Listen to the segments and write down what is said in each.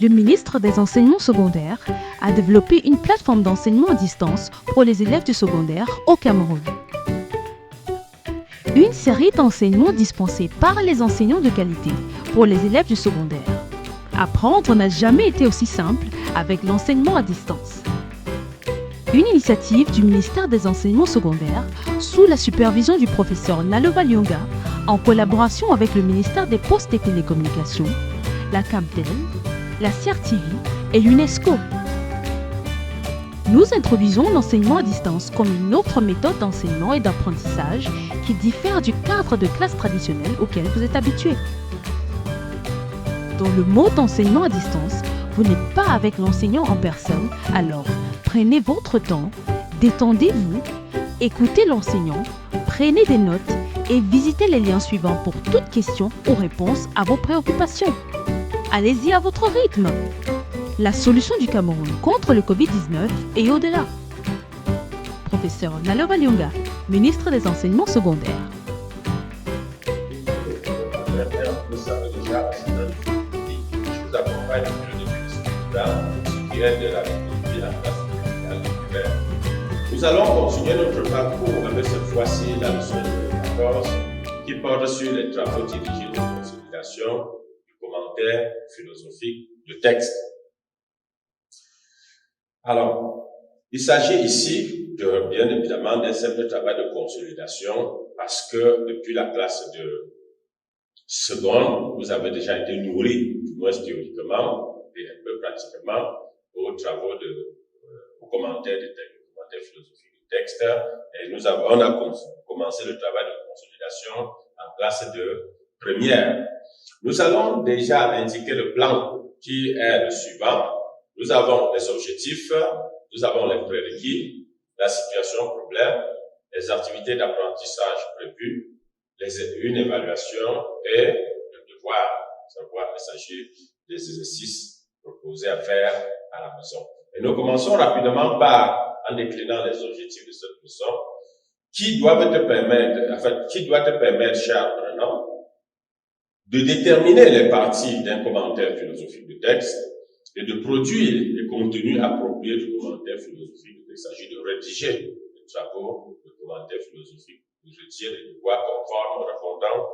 le ministre des Enseignements secondaires a développé une plateforme d'enseignement à distance pour les élèves du secondaire au Cameroun. Une série d'enseignements dispensés par les enseignants de qualité pour les élèves du secondaire. Apprendre n'a jamais été aussi simple avec l'enseignement à distance. Une initiative du ministère des Enseignements secondaires sous la supervision du professeur Nalova Lyonga en collaboration avec le ministère des Postes et Télécommunications, la CAMTEL, la CRTV et l'UNESCO. Nous introduisons l'enseignement à distance comme une autre méthode d'enseignement et d'apprentissage qui diffère du cadre de classe traditionnel auquel vous êtes habitué. Dans le mode d'enseignement à distance, vous n'êtes pas avec l'enseignant en personne, alors prenez votre temps, détendez-vous, écoutez l'enseignant, prenez des notes et visitez les liens suivants pour toute question ou réponse à vos préoccupations. Allez-y à votre rythme. La solution du Cameroun contre le Covid-19 et au-delà. Professeur Nalova Lyonga, ministre des Enseignements secondaires. Nous allons continuer notre parcours avec cette fois-ci la leçon de 14 qui porte sur les travaux dirigés de consolidation, du commentaire philosophique, de texte. Alors, il s'agit ici bien évidemment d'un simple travail de consolidation parce que depuis la classe de seconde, vous avez déjà été nourri, du moins théoriquement et un peu pratiquement, aux travaux aux commentaires de texte. Philosophie du texte et on a commencé le travail de consolidation en classe de première. Nous allons déjà indiquer le plan qui est le suivant. Nous avons les objectifs, nous avons les prérequis, la situation problème, les activités d'apprentissage prévues, une évaluation et le devoir. Il s'agit des exercices proposés à faire à la maison. Et nous commençons rapidement en déclinant les objectifs de cette leçon, qui doit te permettre, cher apprenant, de déterminer les parties d'un commentaire philosophique du texte et de produire les contenus appropriés du commentaire philosophique. Il s'agit de rédiger les travaux de commentaire philosophique, de rédiger les devoirs conformes répondant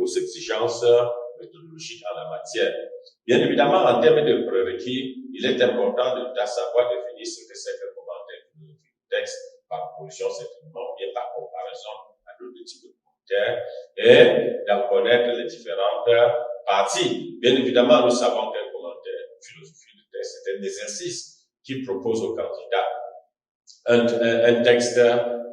aux exigences méthodologiques en la matière. Bien évidemment, en termes de prérequis, il est important de savoir définir ce que c'est que le commentaire philosophique du texte, par opposition certainement, bien par comparaison à d'autres types de commentaires, et d'en connaître les différentes parties. Bien évidemment, nous savons qu'un commentaire philosophique du texte, c'est un exercice qui propose au candidat un texte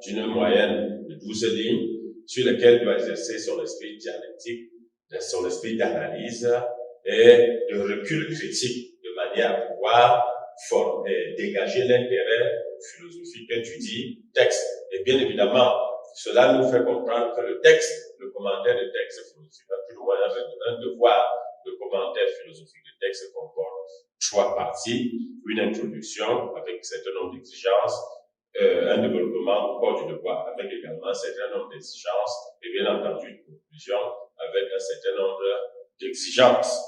d'une moyenne de 12 lignes sur lequel il doit exercer son esprit dialectique, son esprit d'analyse et de recul critique de manière à pouvoir dégager l'intérêt philosophique qu'étudie le texte. Et bien évidemment, cela nous fait comprendre que le texte, le commentaire de texte philosophique, plus ou moins un devoir de commentaire philosophique de texte comporte 3 parties, une introduction avec un certain nombre d'exigences, un développement au corps du devoir avec également un certain nombre d'exigences et bien entendu une conclusion avec un certain nombre d'exigences.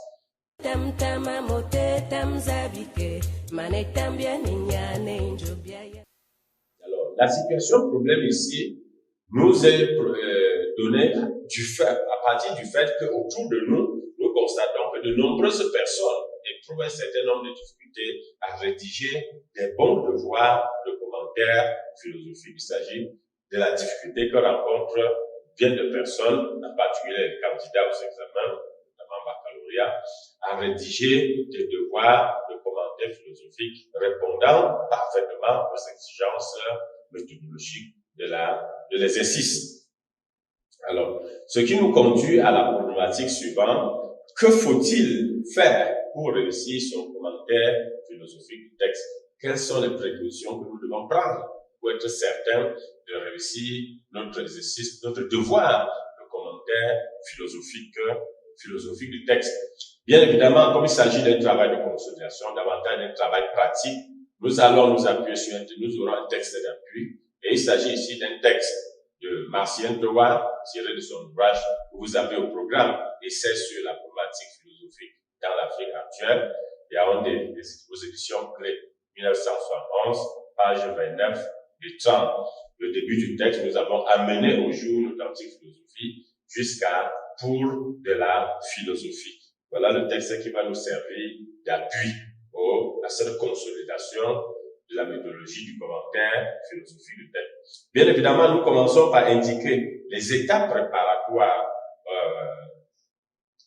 Alors, la situation problème ici nous est donnée à partir du fait qu'autour de nous constatons que de nombreuses personnes éprouvent un certain nombre de difficultés à rédiger des bons devoirs de commentaires philosophiques. Il s'agit de la difficulté que rencontrent bien de personnes, en particulier les candidats aux examens, notamment baccalauréat, à rédiger des devoirs de commentaires philosophiques répondant parfaitement aux exigences méthodologiques de l'exercice. Alors, ce qui nous conduit à la problématique suivante: que faut-il faire pour réussir son commentaire philosophique du texte? Quelles sont les précautions que nous devons prendre pour être certains de réussir notre exercice, notre devoir de commentaire philosophique du texte? Bien évidemment, comme il s'agit d'un travail de consolidation, davantage d'un travail pratique, nous allons nous appuyer nous aurons un texte d'appui, et il s'agit ici d'un texte de Marcien Towa, tiré de son ouvrage que vous avez au programme, Essai sur la problématique philosophique dans l'Afrique actuelle. Yaoundé, aux éditions Clé, 1971, page 29 du 30. Le début du texte, nous avons amené au jour l'authentique philosophie jusqu'à pour de la philosophie. Voilà le texte qui va nous servir d'appui à cette consolidation de la méthodologie du commentaire philosophique du texte. Bien évidemment, nous commençons par indiquer les étapes préparatoires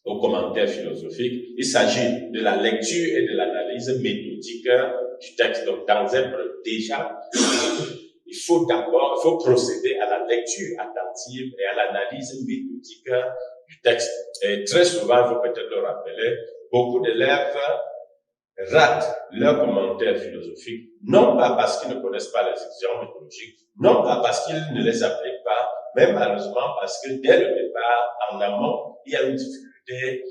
au commentaire philosophique. Il s'agit de la lecture et de l'analyse méthodique du texte. Donc, dans un déjà, il faut procéder à la lecture attentive et à l'analyse méthodique du texte. Et très souvent, il faut peut-être le rappeler, beaucoup d'élèves ratent leur commentaire philosophique, non pas parce qu'ils ne connaissent pas les exigences méthodologiques, non pas parce qu'ils ne les appliquent pas, mais malheureusement parce que dès le départ, en amont, il y a une difficulté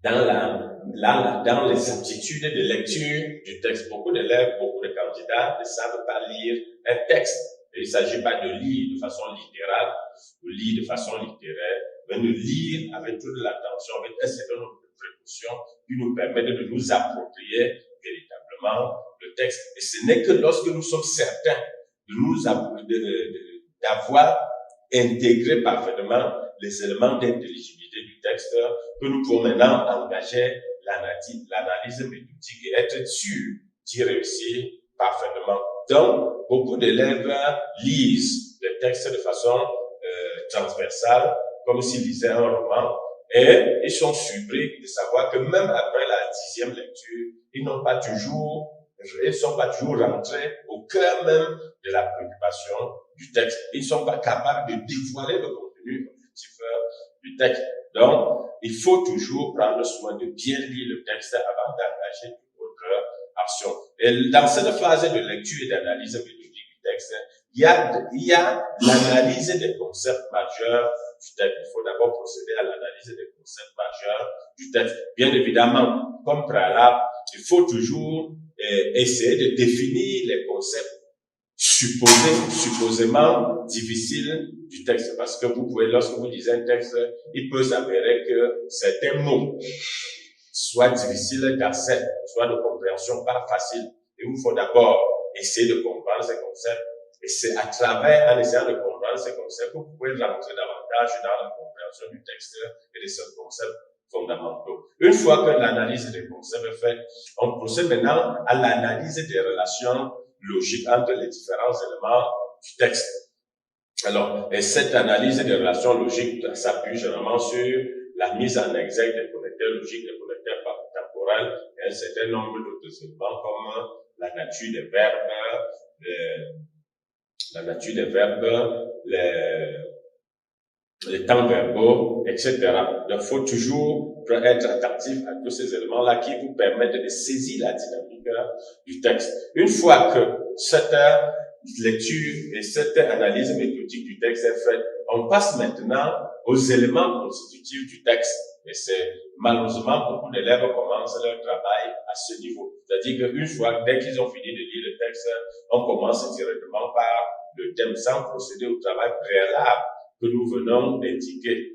dans les aptitudes de lecture du texte. Beaucoup d'élèves, beaucoup de candidats ne savent pas lire un texte. Et il ne s'agit pas de lire de façon littérale, ou lire de façon littéraire, mais de lire avec toute l'attention, avec un certain nombre de précautions qui nous permettent de nous approprier véritablement le texte. Et ce n'est que lorsque nous sommes certains d'avoir intégré parfaitement les éléments d'intelligibilité du texte que nous pouvons maintenant engager l'analyse méthodique et être sûr d'y réussir parfaitement. Donc, beaucoup d'élèves lisent le texte de façon transversale, comme s'ils lisaient un roman, et ils sont surpris de savoir que même après la 10e lecture, ils ne sont pas toujours rentrés au cœur même de la préoccupation du texte. Ils ne sont pas capables de dévoiler le contenu objectif du texte. Donc, il faut toujours prendre soin de bien lire le texte avant d'engager toute autre action. Et dans cette phase de lecture et d'analyse méthodique du texte, il y a l'analyse des concepts majeurs du texte. Il faut d'abord procéder à l'analyse des concepts majeurs du texte. Bien évidemment, comme préalable, il faut toujours essayer de définir les concepts supposément difficiles du texte. Parce que lorsque vous lisez un texte, il peut s'avérer que certains mots soient difficiles d'accès, soit de compréhension pas facile. Et il faut d'abord essayer de comprendre ces concepts. Et c'est en essayant de comprendre ces concepts que vous pouvez rentrer davantage dans la compréhension du texte et de ces concepts fondamentaux. Une fois que l'analyse des concepts est faite, on procède maintenant à l'analyse des relations logiques entre les différents éléments du texte. Alors, et cette analyse des relations logiques s'appuie généralement sur la mise en exergue des connecteurs logiques, des connecteurs temporels et un certain nombre d'autres éléments comme la nature des verbes, les temps verbaux, etc. Donc, il faut toujours être attentif à tous ces éléments-là qui vous permettent de saisir la dynamique du texte. Une fois que cette lecture et cette analyse méthodique du texte est faite, on passe maintenant aux éléments constitutifs du texte. Et c'est malheureusement beaucoup d'élèves commencent leur travail à ce niveau. C'est-à-dire qu'une fois, dès qu'ils ont fini de lire le texte, on commence directement par le thème sans procéder au travail préalable que nous venons d'indiquer.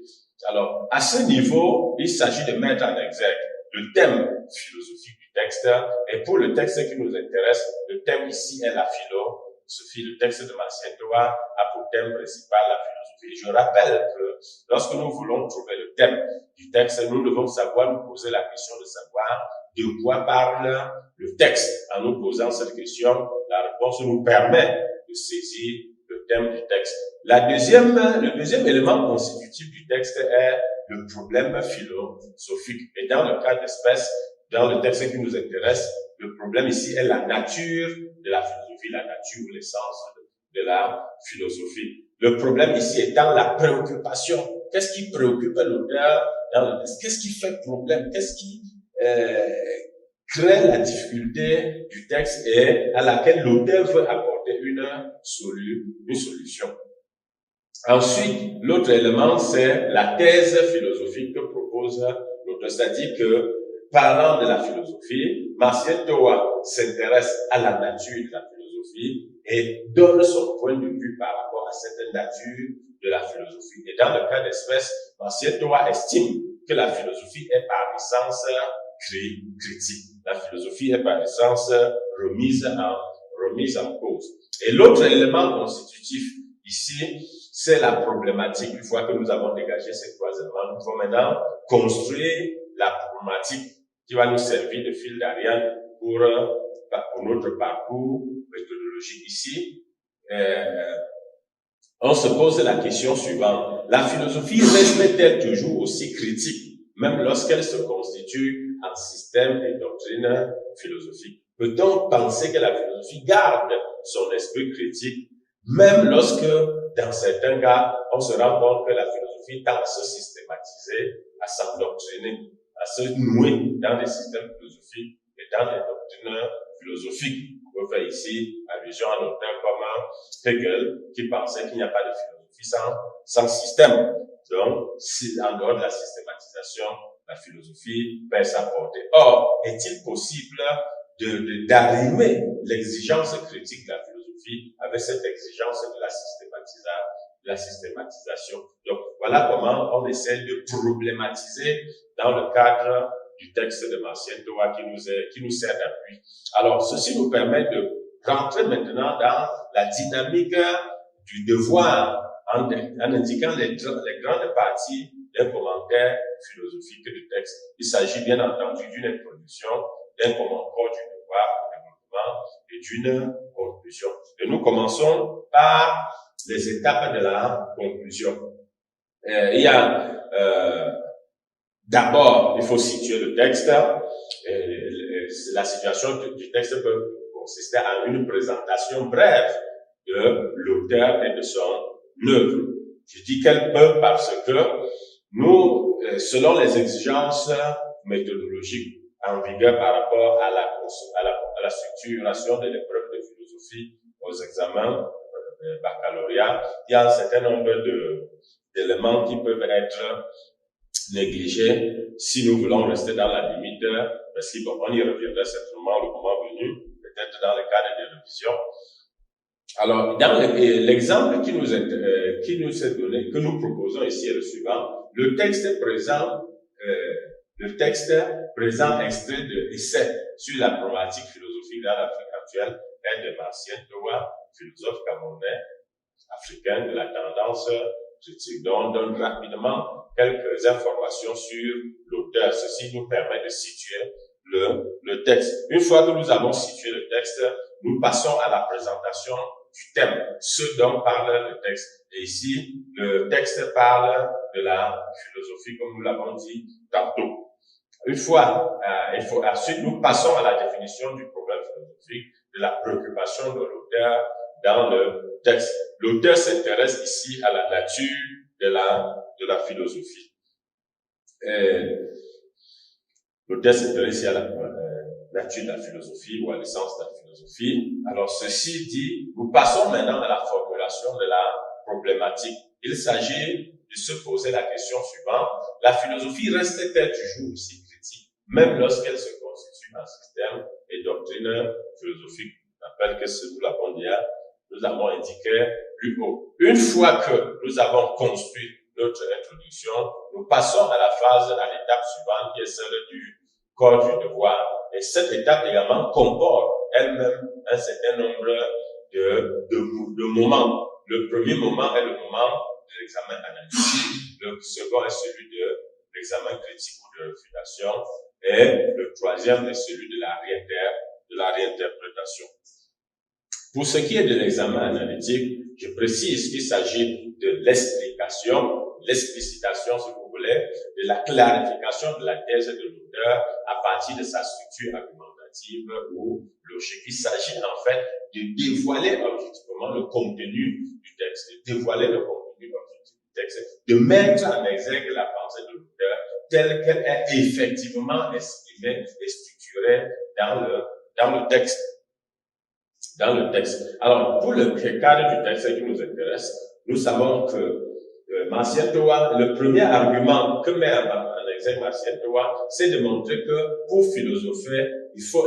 Alors, à ce niveau, il s'agit de mettre en exergue le thème philosophique du texte. Et pour le texte qui nous intéresse, le thème ici est la philosophie. Le texte de Martien Toa a pour thème principal la philosophie. Je rappelle que lorsque nous voulons trouver le thème du texte, nous devons savoir nous poser la question de savoir de quoi parle le texte. En nous posant cette question, la réponse nous permet de saisir le thème du texte. Le deuxième élément constitutif du texte est le problème philosophique. Et dans le cas d'espèce, dans le texte qui nous intéresse, le problème ici est la nature de la philosophie, la nature ou l'essence de la philosophie. Le problème ici est dans la préoccupation. Qu'est-ce qui préoccupe l'auteur dans le texte? Qu'est-ce qui fait problème? Qu'est-ce qui crée la difficulté du texte et à laquelle l'auteur veut apporter une solution? Ensuite, l'autre élément, c'est la thèse philosophique que propose l'auteur. C'est-à-dire que, parlant de la philosophie, Martien Toa s'intéresse à la nature de la philosophie et donne son point de vue par rapport à cette nature de la philosophie. Et dans le cas d'espèce, Martien Toa estime que la philosophie est par essence critique. La philosophie est par essence remise en cause. Et l'autre élément constitutif ici, c'est la problématique. Une fois que nous avons dégagé ces trois éléments, nous devons maintenant construire la problématique qui va nous servir de fil d'Ariane pour notre parcours méthodologique ici. On se pose la question suivante. La philosophie reste-t-elle toujours aussi critique, même lorsqu'elle se constitue en système et doctrine philosophique? Peut-on penser que la philosophie garde son esprit critique, même lorsque, dans certains cas, on se rend compte que la philosophie tend à se systématiser, à s'endoctriner, à se nouer dans des systèmes philosophiques et dans des doctrines philosophiques? On peut faire ici allusion à un auteur comme Hegel, qui pensait qu'il n'y a pas de philosophie sans système. Donc, en dehors de la systématisation, la philosophie perd sa portée. Or, est-il possible d'arrimer l'exigence critique de la philosophie avec cette exigence de la systématisation? Donc, voilà comment on essaie de problématiser dans le cadre du texte de Marcien Toa qui nous sert d'appui. Alors, ceci nous permet de rentrer maintenant dans la dynamique du devoir en indiquant les grandes parties d'un commentaire philosophique du texte. Il s'agit bien entendu d'une introduction, d'un commentaire du devoir au développement et d'une conclusion. Et nous commençons par les étapes de la conclusion. Il y a d'abord, il faut situer le texte. La situation du texte peut consister à une présentation brève de l'auteur et de son œuvre. Je dis qu'elle peut parce que nous, selon les exigences méthodologiques en vigueur par rapport à la structuration de l'épreuve de philosophie aux examens baccalauréat, il y a un certain nombre d'éléments qui peuvent être négligés si nous voulons rester dans la limite, parce qu'on y reviendra certainement le moment venu, peut-être dans le cadre de révision. Alors, dans l'exemple qui nous est donné, que nous proposons ici est le suivant. Le texte présent extrait de essai sur la problématique philosophique dans l'Afrique actuelle est de Marcien Toa, philosophe camerounais, africain de la tendance critique. Donc, on donne rapidement quelques informations sur l'auteur. Ceci nous permet de situer le texte. Une fois que nous avons situé le texte, nous passons à la présentation du thème, ce dont parle le texte. Et ici, le texte parle de la philosophie, comme nous l'avons dit tantôt. Une fois, ensuite, nous passons à la définition du problème philosophique, de la préoccupation de l'auteur dans le texte. L'auteur s'intéresse ici à la nature de la philosophie. L'auteur s'intéresse ici à la nature de la philosophie ou à l'essence de la philosophie. Alors, ceci dit, nous passons maintenant à la formulation de la problématique. Il s'agit de se poser la question suivante. La philosophie reste-t-elle toujours aussi critique, même lorsqu'elle se constitue en système et doctrine philosophique? Je rappelle que ce que nous l'avons dit, nous avons indiqué plus haut. Une fois que nous avons construit notre introduction, nous passons à l'étape suivante qui est celle du corps du devoir. Et cette étape également comporte elle-même un certain nombre de moments. Le premier moment est le moment de l'examen analytique. Le second est celui de l'examen critique ou de réfutation. Et le troisième est celui de la réinterprétation. Pour ce qui est de l'examen analytique, je précise qu'il s'agit de l'explicitation, si vous voulez, de la clarification de la thèse de l'auteur à partir de sa structure argumentative ou logique. Il s'agit en fait de dévoiler objectivement le contenu du texte, de mettre en exergue la pensée de l'auteur telle qu'elle est effectivement exprimée et structurée dans le texte. Alors, pour le cadre du texte qui nous intéresse, nous savons que Marcien Toa, le premier argument que met en exergue Marcien Toa, c'est de montrer que pour philosopher,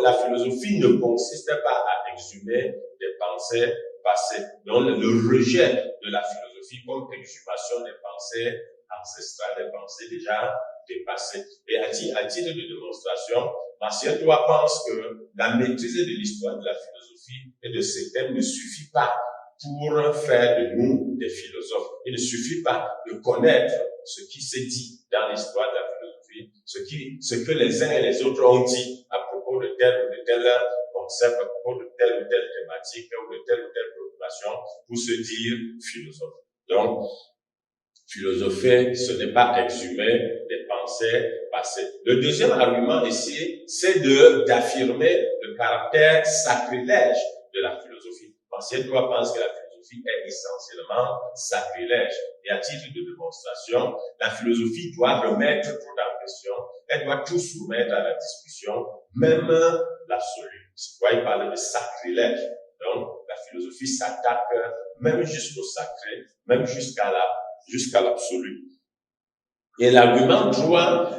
la philosophie ne consiste pas à exhumer des pensées passées. Donc, le rejet de la philosophie comme exhumation des pensées ancestrales, des pensées déjà dépasser. Et à titre de démonstration, Martial Toit pense que la maîtrise de l'histoire de la philosophie et de ces thèmes ne suffit pas pour faire de nous des philosophes. Il ne suffit pas de connaître ce qui s'est dit dans l'histoire de la philosophie, ce que les uns et les autres ont dit à propos de tel ou de tel concept, à propos de telle ou telle thématique ou de telle ou telle préoccupation pour se dire philosophe. Donc, philosopher, ce n'est pas exhumer des pensées passées. Le deuxième argument ici, c'est d'affirmer le caractère sacrilège de la philosophie. Martial Toit pense que la philosophie est essentiellement sacrilège. Et à titre de démonstration, la philosophie doit remettre tout en question, elle doit tout soumettre à la discussion, même l'absolu. C'est pourquoi il parle de sacrilège. Donc, la philosophie s'attaque même jusqu'au sacré, même jusqu'à l'absolu. Et l'argument droit,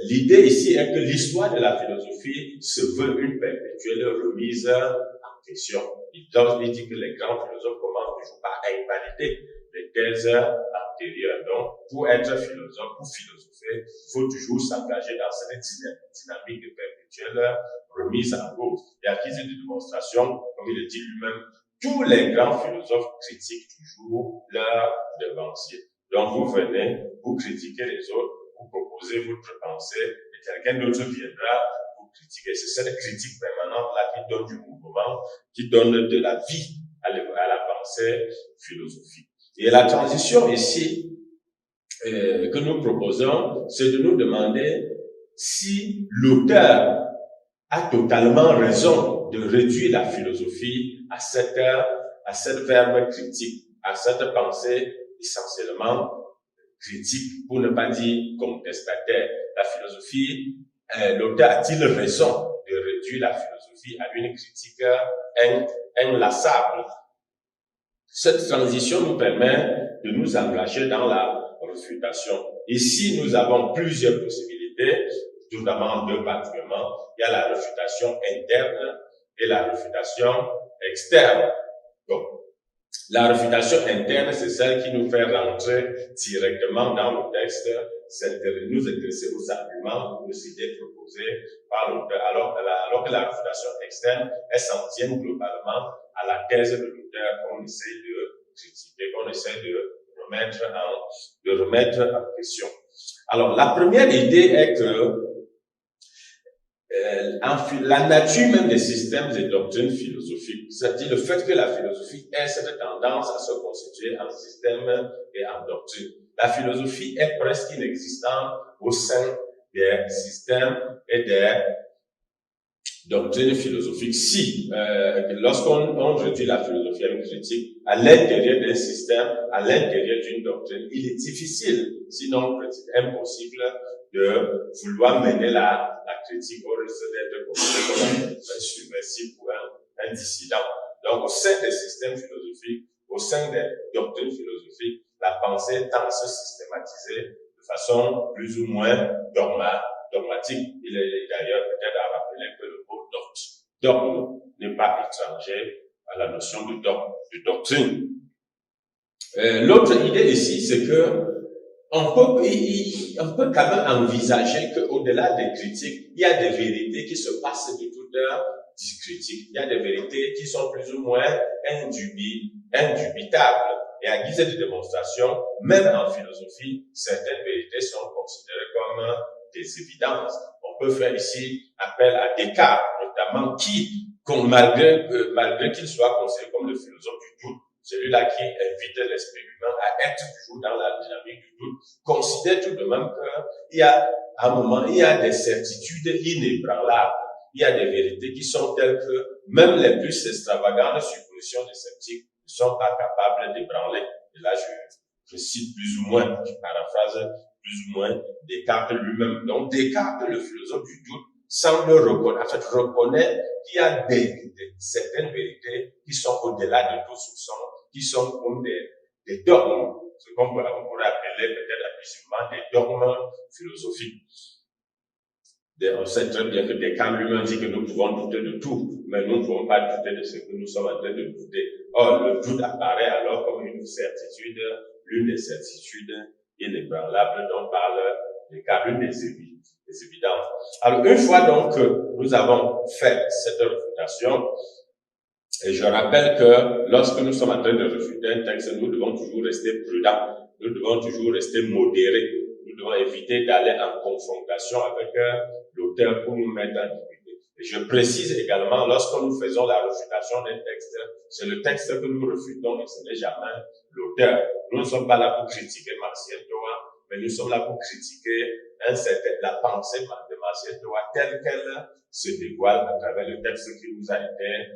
l'idée ici est que l'histoire de la philosophie se veut une perpétuelle remise en question. Il dit que les grands philosophes commencent toujours par invalider les thèses antérieures. Donc, pour être philosophe, pour philosopher, il faut toujours s'engager dans cette dynamique de perpétuelle remise en cause. Et à titre de démonstration, comme il le dit lui-même, tous les grands philosophes critiquent toujours leurs devanciers. Donc, vous venez, vous critiquez les autres, vous proposez votre pensée, et quelqu'un d'autre viendra vous critiquer. C'est cette critique permanente-là qui donne du mouvement, qui donne de la vie à la pensée philosophique. Et la transition ici, que nous proposons, c'est de nous demander si l'auteur a totalement raison de réduire la philosophie à cette verbe critique, à cette pensée essentiellement critique, pour ne pas dire contestataire. La philosophie, l'auteur a-t-il raison de réduire la philosophie à une critique inlassable? Cette transition nous permet de nous engager dans la réfutation. Ici, nous avons plusieurs possibilités, tout d'abord deux arguments. Il y a la réfutation interne et la réfutation externe. Donc, la réfutation interne, c'est celle qui nous fait rentrer directement dans le texte, c'est de nous intéresser aux arguments, aux idées proposées par l'auteur, alors que la réfutation externe, elle s'en tient globalement à la thèse de l'auteur qu'on essaie de critiquer, qu'on essaie de remettre en question. Alors, la première idée est que la nature même des systèmes et doctrines philosophiques, c'est-à-dire le fait que la philosophie ait cette tendance à se constituer en système et en doctrine. La philosophie est presque inexistante au sein des systèmes et des doctrines philosophiques. Si, lorsqu'on réduit la philosophie à une critique, à l'intérieur d'un système, à l'intérieur d'une doctrine, il est difficile, sinon impossible, de vouloir mener la critique au risque d'être considéré comme un subversif ou un dissident. Donc, au sein des systèmes philosophiques, au sein des doctrines philosophiques, la pensée tend à se systématiser de façon plus ou moins dogmatique. Il est d'ailleurs peut-être à rappeler que le mot dogme n'est pas étranger à la notion de doctrine. L'autre idée ici, c'est que on peut quand même envisager qu'au-delà des critiques, il y a des vérités qui se passent de toute critique. Il y a des vérités qui sont plus ou moins indubitables. Et à guise de démonstration, même en philosophie, certaines vérités sont considérées comme des évidences. On peut faire ici appel à Descartes, notamment qui, malgré qu'il soit considéré comme le philosophe du doute, celui-là qui invite l'esprit humain à être toujours dans la dynamique du doute, considère tout de même qu'il y a, à un moment, il y a des certitudes inébranlables. Il y a des vérités qui sont telles que même les plus extravagantes suppositions des sceptiques ne sont pas capables d'ébranler. Et là, je cite plus ou moins, je paraphrase plus ou moins Descartes lui-même. Donc, Descartes, le philosophe du doute, semble reconnaître qu'il y a certaines vérités qui sont au-delà de tout soupçon, qui sont comme des dogmes, ce qu'on pourrait appeler peut-être abusivement des dogmes philosophiques. On sait très bien que Descartes lui-même dit que nous pouvons douter de tout, mais nous ne pouvons pas douter de ce que nous sommes en train de douter. Or, le doute apparaît alors comme une certitude, l'une des certitudes inébranlables dont parle l'une des évidences. Alors, une fois donc que nous avons fait cette réfutation, et je rappelle que lorsque nous sommes en train de réfuter un texte, nous devons toujours rester prudents, nous devons toujours rester modérés, nous devons éviter d'aller en confrontation avec l'auteur pour nous mettre en difficulté. Et je précise également, lorsque nous faisons la réfutation d'un texte, c'est le texte que nous refutons et ce n'est jamais l'auteur. Nous ne sommes pas là pour critiquer Martien Toa, mais nous sommes là pour critiquer la pensée de Martien Toa telle qu'elle se dévoile à travers le texte qui nous a été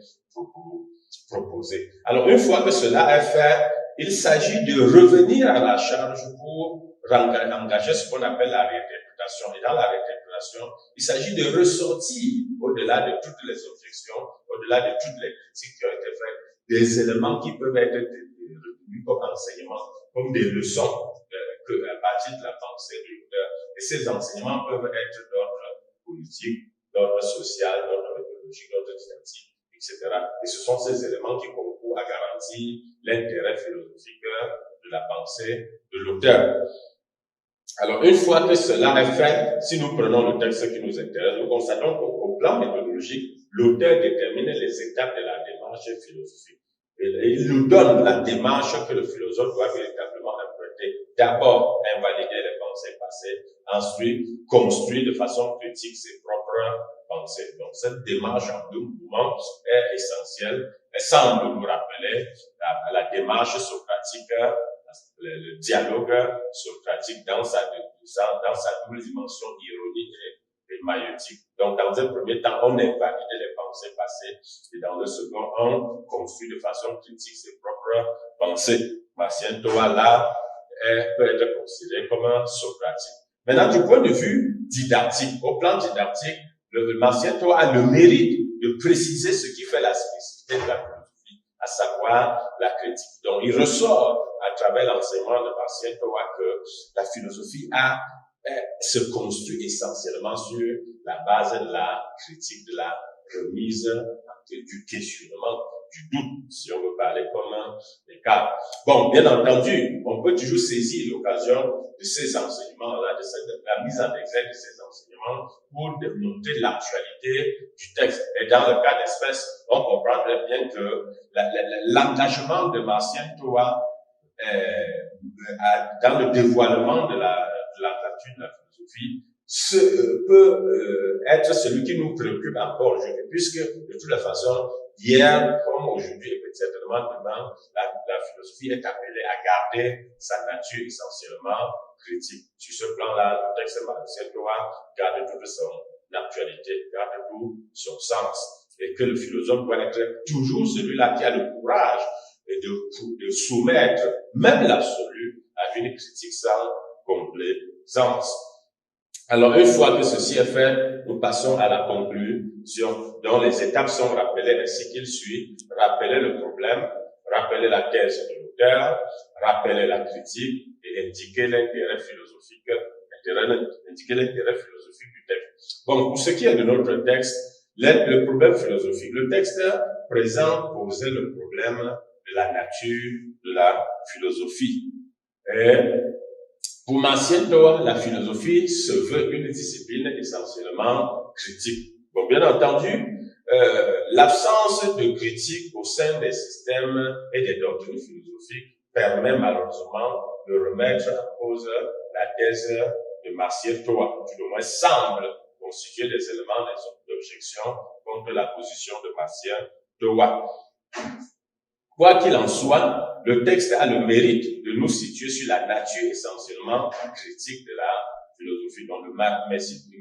proposé. Alors, une fois que cela est fait, il s'agit de revenir à la charge pour engager ce qu'on appelle la réinterprétation. Et dans la réinterprétation, il s'agit de ressortir, au-delà de toutes les objections, au-delà de toutes les critiques qui ont été faites, des éléments qui peuvent être retenus comme enseignements, comme des leçons à partir de la pensée de l'auteur. Et ces enseignements peuvent être d'ordre politique, d'ordre social, d'ordre méthodologique, d'ordre didactique, etc. Et ce sont ces éléments qui concourent à garantir l'intérêt philosophique de la pensée de l'auteur. Alors, une fois que cela est fait, si nous prenons le texte qui nous intéresse, nous constatons qu'au plan méthodologique, l'auteur détermine les étapes de la démarche philosophique. Et il nous donne la démarche que le philosophe doit véritablement emprunter. D'abord, invalider les pensées passées. Ensuite, construire de façon critique ses propres pensées. Donc, cette démarche en deux mouvements est essentielle. Elle semble nous rappeler la démarche socratique, le dialogue socratique dans sa double dimension ironique et maïotique. Donc, dans un premier temps, on invalide les pensées passées et dans le second, on construit de façon critique ses propres pensées. Martien Toa, là, peut être considéré comme un socratique. Maintenant, du point de vue didactique, au plan didactique, le Martien Toa a le mérite de préciser ce qui fait la spécificité de la philosophie, à savoir la critique. Donc, il ressort à travers l'enseignement de Martien Toa que la philosophie se construit essentiellement sur la base de la critique, de la remise, du questionnement, du doute, si on veut parler comme des cas. Bon, bien entendu, on peut toujours saisir l'occasion de ces enseignements-là, de la mise en exergue de ces enseignements pour démontrer l'actualité du texte. Et dans le cas d'espèce, on comprend très bien que l'engagement de Martien Toa dans le dévoilement de la nature de la philosophie peut être celui qui nous préoccupe encore aujourd'hui, puisque de toute façon, hier comme aujourd'hui et peut-être certainement demain, la philosophie est appelée à garder sa nature essentiellement critique. Sur ce plan-là, le texte de Martien Toa garde toute son actualité, garde tout son sens, et que le philosophe doit être toujours celui-là qui a le courage de soumettre même l'absolu à une critique sans complaisance. Alors, une fois que ceci est fait, nous passons à la conclusion, dont les étapes sont rappelées ainsi qu'il suit. Rappeler le problème, rappeler la thèse de l'auteur, rappeler la critique et indiquer l'intérêt philosophique du texte. Bon, pour ce qui est de notre texte, le problème philosophique. Le texte présent posait le problème de la nature de la philosophie. Et pour Martien Toa, la philosophie se veut une discipline essentiellement critique. Bon, bien entendu, l'absence de critique au sein des systèmes et des doctrines philosophiques permet malheureusement de remettre en cause la thèse de Martien Toa, qui au moins semble constituer des éléments d'objection contre la position de Martien Toa. Quoi qu'il en soit, le texte a le mérite de nous situer sur la nature essentiellement critique de la philosophie. Donc, le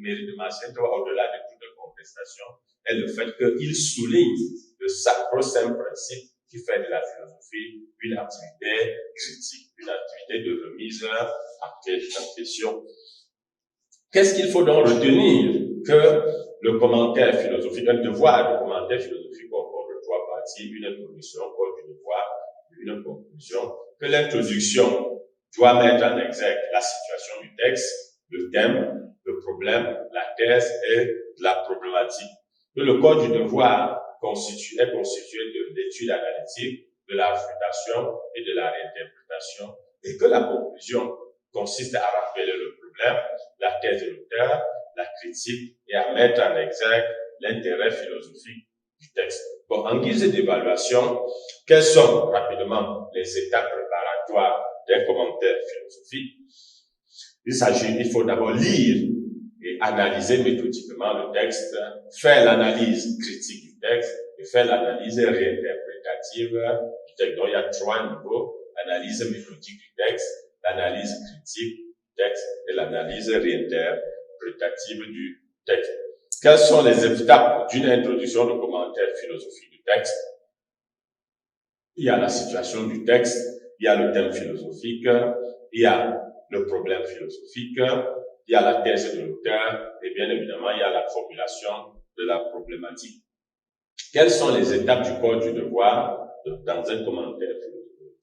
mérite de Martien Toa, au-delà de toute contestation, est le fait qu'il souligne le sacro-saint principe qui fait de la philosophie une activité critique, une activité de remise en question. Qu'est-ce qu'il faut donc retenir? Que le commentaire philosophique, un devoir de commentaire philosophique comporte trois parties, une introduction, du devoir, une conclusion, que l'introduction doit mettre en exergue la situation du texte, le thème, le problème, la thèse et la problématique. Que le code du devoir est constitué d'études analytiques, de la réfutation et de la réinterprétation, et que la conclusion consiste à rappeler le problème, la thèse de l'auteur, la critique et à mettre en exergue l'intérêt philosophique du texte. Bon, en guise d'évaluation, quelles sont rapidement les étapes préparatoires d'un commentaire philosophique? Il faut d'abord lire et analyser méthodiquement le texte, faire l'analyse critique du texte et faire l'analyse réinterprétative du texte. Donc, il y a 3 niveaux: l'analyse méthodique du texte, l'analyse critique du texte et l'analyse réinterprétative du texte. Quelles sont les étapes d'une introduction de commentaire philosophique du texte? Il y a la situation du texte, il y a le thème philosophique, il y a le problème philosophique, il y a la thèse de l'auteur et bien évidemment, il y a la formulation de la problématique. Quelles sont les étapes du corps du devoir dans un commentaire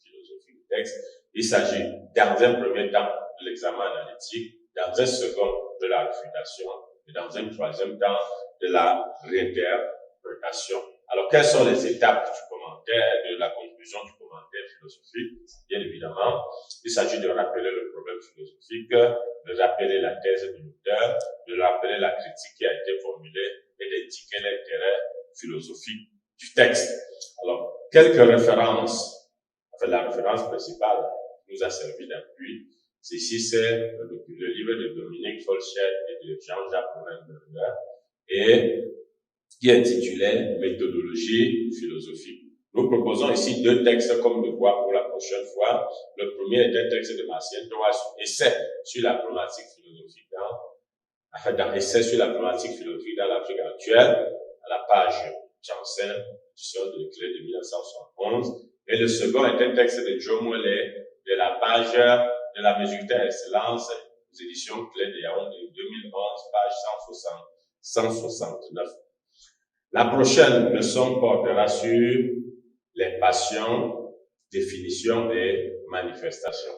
philosophique du texte? Il s'agit, dans un premier temps, de l'examen analytique, dans un second, de la réfutation, et dans un troisième temps, de la réinterprétation. Alors, quelles sont les étapes du commentaire, de la conclusion du commentaire philosophique? Bien évidemment, il s'agit de rappeler le problème philosophique, de rappeler la thèse de l'auteur, de rappeler la critique qui a été formulée et d'indiquer l'intérêt philosophique du texte. Alors, quelques références. Enfin, la référence principale nous a servi d'appui. Ici, c'est le livre de Dominique Folchert et de Jean-Jacques Morin-Berger, et qui est intitulé Méthodologie philosophique. Nous proposons ici 2 textes comme devoir pour la prochaine fois. Le premier est un texte de Martien Thomas, Essai sur la problématique philosophique Essai sur la problématique philosophique dans l'Afrique actuelle, à la page Janssen, édition de Clé de 1971. Et le second est un texte de Joe Mollet, de la page de la mesure à excellence, aux éditions Clé de Yaoundé, 2011, page 169. La prochaine leçon portera sur les passions, définition et manifestation.